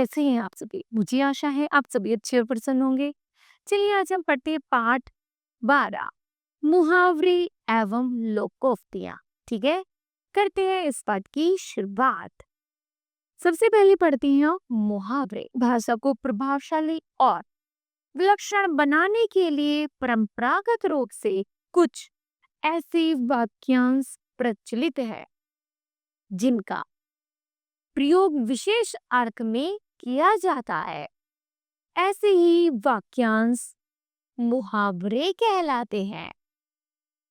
कैसे हैं आप सभी? मुझे आशा है आप सभी अच्छे और प्रसन्न होंगे। चलिए आज हम पढ़ते हैं पाठ 12 मुहावरे एवं लोकोक्तियां। ठीक है, करते हैं इस पाठ की शुरुआत। सबसे पहले पढ़ते हैं मुहावरे। भाषा को प्रभावशाली और विलक्षण बनाने के लिए परंपरागत रूप से कुछ ऐसे वाक्यांश प्रचलित है जिनका प्रयोग विशेष अर्थ में किया जाता है। ऐसे ही वाक्यांश मुहावरे कहलाते हैं।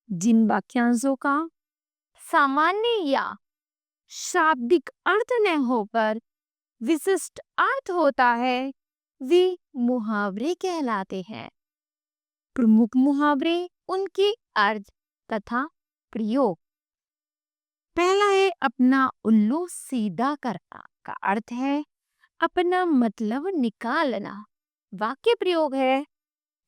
जिन वाक्यांशों का सामान्य या शाब्दिक अर्थ न होकर विशिष्ट अर्थ होता है वे मुहावरे कहलाते हैं। प्रमुख मुहावरे, उनके अर्थ तथा प्रयोग। पहला है अपना उल्लू सीधा करना। का अर्थ है अपना मतलब निकालना। वाक्य प्रयोग है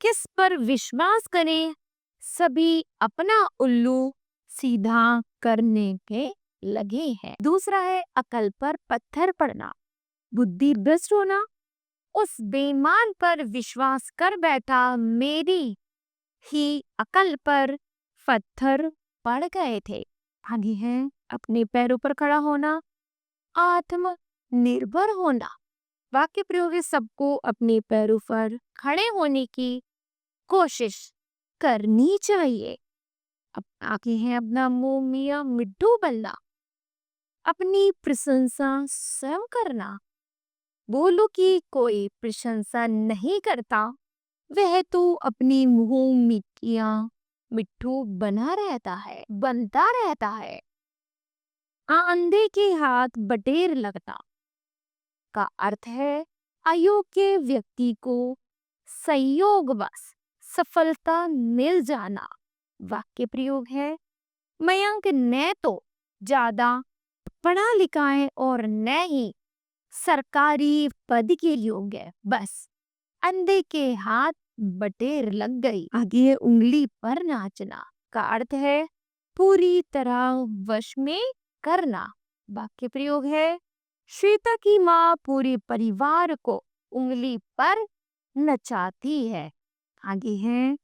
किस पर विश्वास करें, सभी अपना उल्लू सीधा करने के लगे हैं। दूसरा है अकल पर पत्थर पड़ना, बुद्धि भ्रष्ट होना। उस बेईमान पर विश्वास कर बैठा, मेरी ही अकल पर पत्थर पड़ गए थे। आगे है अपने पैरों पर खड़ा होना, आत्मनिर्भर होना। वाक्य प्रयोग है सबको अपने पैरों पर खड़े होने की कोशिश करनी चाहिए। अब आगे है अपना मुंह मियां मिट्ठू बनना, अपनी प्रशंसा स्वयं करना। बोलो कि कोई प्रशंसा नहीं करता, वह तो अपनी मुंह मिट्ठू बनता रहता है। अंधे के हाथ बटेर लगना। का अर्थ है अयोग्य व्यक्ति को संयोगवश सफलता मिल जाना। वाक्य प्रयोग है मयंक न तो ज्यादा पढ़ा लिखा है और न ही सरकारी पद के योग्य, बस अंधे के हाथ बटेर लग गई। आगे उंगली पर नाचना। का अर्थ है पूरी तरह वश में करना। वाक्य प्रयोग है श्वेता की माँ पूरे परिवार को उंगली पर नचाती है। आगे है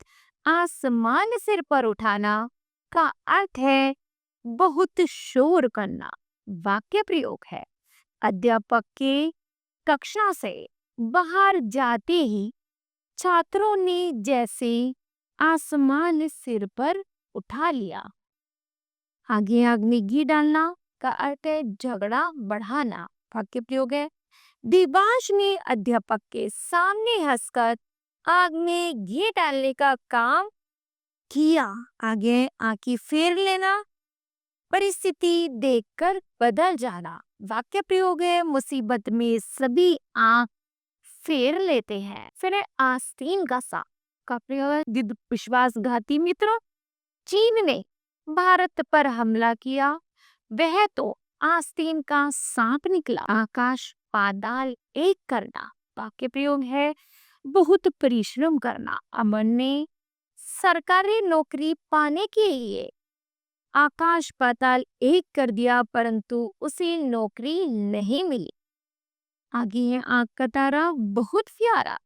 आसमान सिर पर उठाना। का अर्थ है बहुत शोर करना। वाक्य प्रयोग है अध्यापक के कक्षा से बाहर जाते ही छात्रों ने जैसे आसमान सिर पर उठा लिया। आगे आग में घी डालना। का अर्थ है झगड़ा बढ़ाना। वाक्य प्रयोग है देवांश ने अध्यापक के सामने हंसकर आग में घी डालने का काम किया। आगे आंखें फेर लेना, परिस्थिति देखकर बदल जाना। वाक्य प्रयोग है मुसीबत में सभी आंख फेर लेते हैं। फिर है आस्तीन का सा। का प्रयोग है विश्वासघाती मित्र। चीन ने भारत पर हमला किया, वह तो आस्तीन का सांप निकला। आकाश पाताल एक करना। वाक्य प्रयोग है बहुत परिश्रम करना। अमन ने सरकारी नौकरी पाने के लिए आकाश पाताल एक कर दिया, परंतु उसे नौकरी नहीं मिली। आगे है आंख का तारा बहुत प्यारा।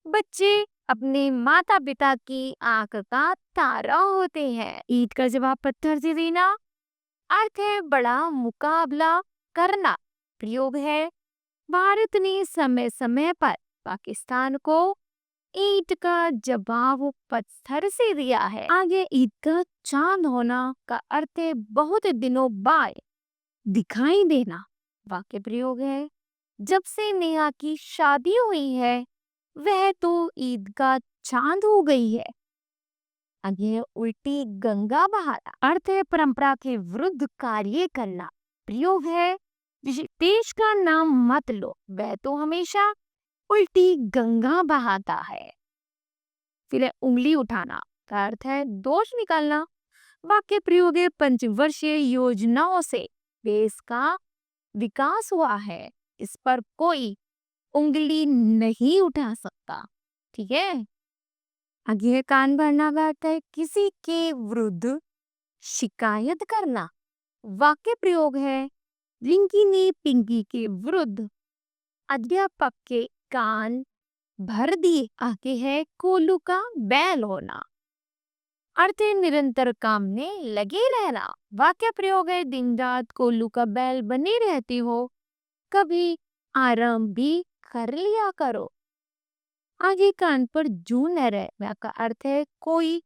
बच्चे अपने माता पिता की आंख का तारा होते हैं। ईद का जवाब पत्थर से देना। अर्थ है बड़ा मुकाबला करना। प्रयोग है भारत ने समय समय पर पाकिस्तान को ईंट का जवाब पत्थर से दिया है। आगे ईद का चांद होना। का अर्थ है बहुत दिनों बाद दिखाई देना। वाक्य प्रयोग है जब से नेहा की शादी हुई है, वह तो ईद का चांद हो गई है। आगे उल्टी गंगा बहाना। अर्थ है परंपरा के विरुद्ध कार्य करना। प्रयोग है देश का नाम मत लो, वह तो हमेशा उल्टी गंगा बहाता है। फिर है उंगली उठाना। का अर्थ है दोष निकालना। वाक्य प्रयोग है पंचवर्षीय योजनाओं से देश का विकास हुआ है, इस पर कोई उंगली नहीं उठा सकता। ठीक है। आगे है कान भरना। का अर्थ है किसी के विरुद्ध शिकायत करना। वाक्य प्रयोग है रिंकी ने पिंकी के विरुद्ध अध्यापक के कान भर दिए। आगे है कोल्लू का बैल होना। अर्थ है निरंतर काम में लगे रहना। वाक्य प्रयोग है दिन रात कोल्लू का बैल बने रहती हो, कभी आराम भी कर लिया करो। आगे कान पर जू न रहे, का अर्थ है कोई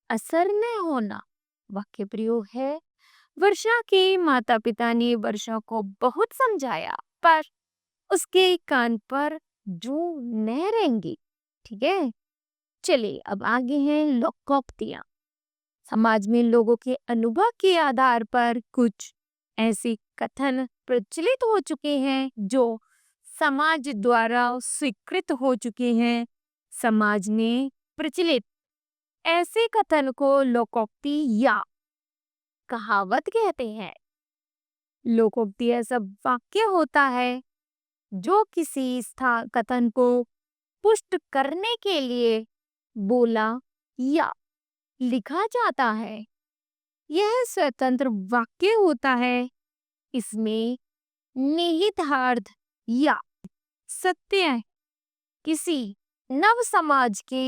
असर न होना। वाक्य प्रयोग है वर्षा के माता पिता ने वर्षा को बहुत समझाया, पर उसके कान पर जू न रहेंगी। ठीक है, चलिए अब आगे हैं लोकोक्तियां। समाज में लोगों के अनुभव के आधार पर कुछ ऐसे कथन प्रचलित हो चुके हैं जो समाज द्वारा स्वीकृत हो चुके हैं। समाज में प्रचलित ऐसे कथन को लोकोक्ति या कहावत कहते हैं। लोकोक्ति ऐसा वाक्य होता है जो किसी कथन को पुष्ट करने के लिए बोला या लिखा जाता है। यह स्वतंत्र वाक्य होता है। इसमें निहितार्थ या सत्य किसी नव समाज के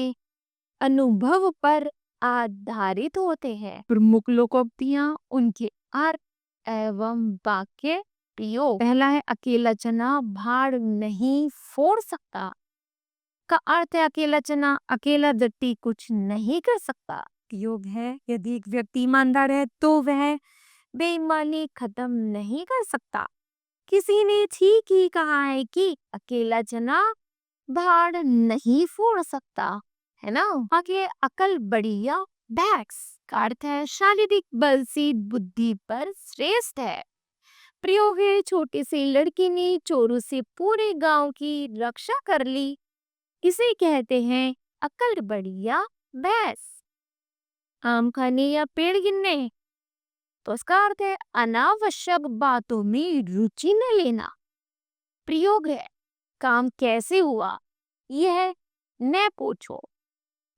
अनुभव पर आधारित होते हैं। प्रमुख लोकोक्तियां उनके अर्थ एवं वाक्य प्रयोग। पहला है अकेला चना भाड़ नहीं फोड़ सकता। का अर्थ है अकेला चना अकेला दट्टी कुछ नहीं कर सकता। योग है यदि एक व्यक्ति ईमानदार है तो वह बेईमानी खत्म नहीं कर सकता। किसी ने ठीक ही कहा है कि अकेला चना भाड़ नहीं फोड़ सकता, है ना। आगे अकल बढ़िया बैक्स का अर्थ है शारीरिक बल से बुद्धि पर श्रेष्ठ है। प्रयोग है छोटे से लड़के ने चोरों से पूरे गांव की रक्षा कर ली। इसे कहते हैं अकल बढ़िया भैंस। आम खाने या पेड़ गिनने, तो इसका अर्थ है अनावश्यक बातों में रुचि न लेना। प्रयोग है काम कैसे हुआ यह न पूछो,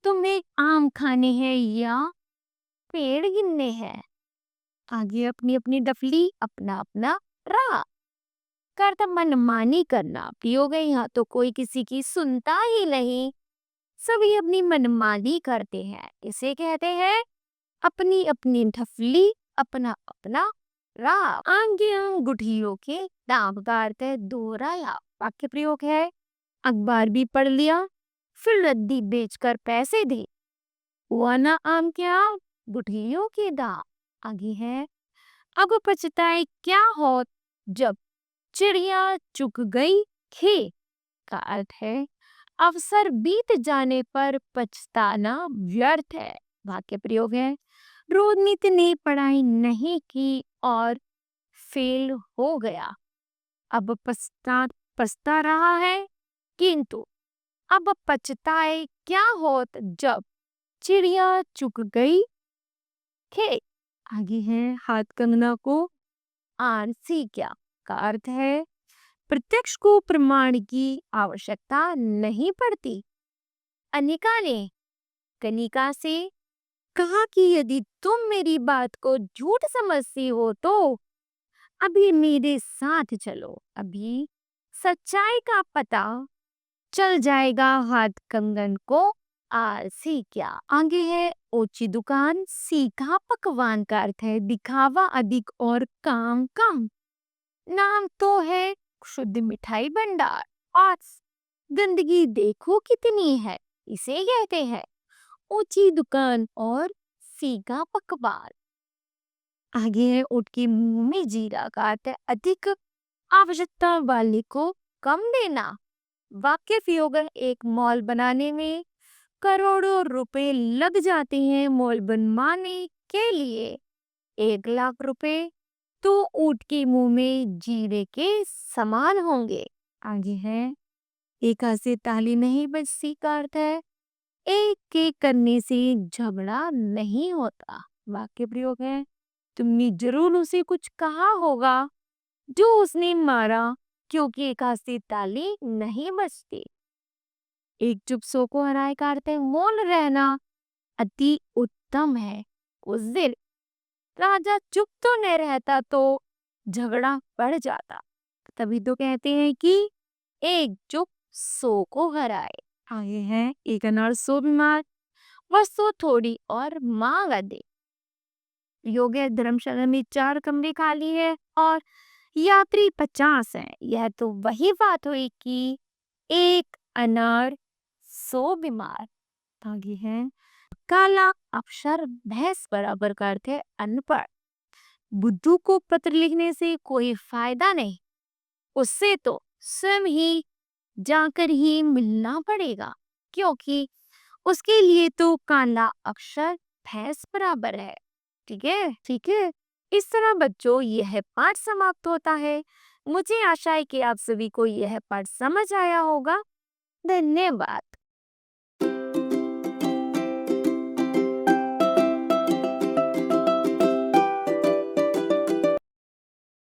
तुम्हें आम खाने हैं या पेड़ गिनने हैं। आगे अपनी अपनी डफली अपना अपना राह करता मनमानी करना। प्रयोग है यहाँ तो कोई किसी की सुनता ही नहीं, सभी अपनी मनमानी करते हैं। इसे कहते हैं अपनी अपनी ढफली अपना अपना राह। आगे अंगूठियों के दाम का अर्थ है दोहराया। वाक्य प्रयोग है अखबार भी पढ़ लिया फिर रद्दी बेचकर पैसे दे, हुआ ना आम क्या गुठलियों के दाम। आगे है अब पछताए क्या हो जब चिड़िया चुग गई खेत। का अर्थ है अवसर बीत जाने पर पछताना व्यर्थ है। वाक्य प्रयोग है रोनित ने पढ़ाई नहीं की और फेल हो गया, अब पछता रहा है, किंतु अब पछताए क्या होत जब चिड़िया चुग गई खेत। आगे है हाथ कंगना को आरसी क्या। का अर्थ है प्रत्यक्ष को प्रमाण की आवश्यकता नहीं पड़ती। अनिका ने कनिका से कहा कि यदि तुम मेरी बात को झूठ समझती हो तो अभी मेरे साथ चलो, अभी सच्चाई का पता चल जाएगा। हाथ कंगन को आलसी क्या। आगे है ऊंची दुकान सीखा पकवान का अर्थ है दिखावा अधिक और काम कम। नाम तो है शुद्ध मिठाई भंडार और गंदगी देखो कितनी है, इसे कहते हैं ऊंची दुकान और सीखा पकवान। आगे है ऊँट के मुंह में जीरा का अर्थ है अधिक आवश्यकता वाले को कम देना। वाक्य प्रयोग है एक मॉल बनाने में करोड़ों रुपए लग जाते हैं, मॉल बनवाने के लिए 1 लाख रुपए तो ऊँट के मुंह में जीरे के समान होंगे। आगे है एक हाथ से ताली नहीं बजती का अर्थ है एक के करने से झगड़ा नहीं होता। वाक्य प्रयोग है तुमने जरूर उसे कुछ कहा होगा जो उसने मारा, क्योंकि एक हाथ से ताली नहीं बजती। एक सौ को हराए का अर्थ है मौन रहना अति उत्तम है। उस दिन राजा चुप तो नहीं रहता तो झगड़ा बढ़ जाता। तभी तो कहते हैं कि एक जो सौ को हराए। आगे हैं, एक अनार सौ बीमार, वस्तु थोड़ी और मांग अधिक। योग्य धर्मशाला में 4 कमरे खाली है और यात्री 50 हैं। यह तो वही बात हुई कि एक अनार 100 बीमार। आगे है, काला अक्षर भैंस बराबर का अर्थ है अनपढ़। बुद्धू को पत्र लिखने से कोई फायदा नहीं, उससे तो स्वयं ही जाकर ही मिलना पड़ेगा, क्योंकि उसके लिए तो काला अक्षर भैंस बराबर है। ठीक है, ठीक है। इस तरह बच्चों यह पाठ समाप्त होता है। मुझे आशा है कि आप सभी को यह पाठ समझ आया होगा। धन्यवाद।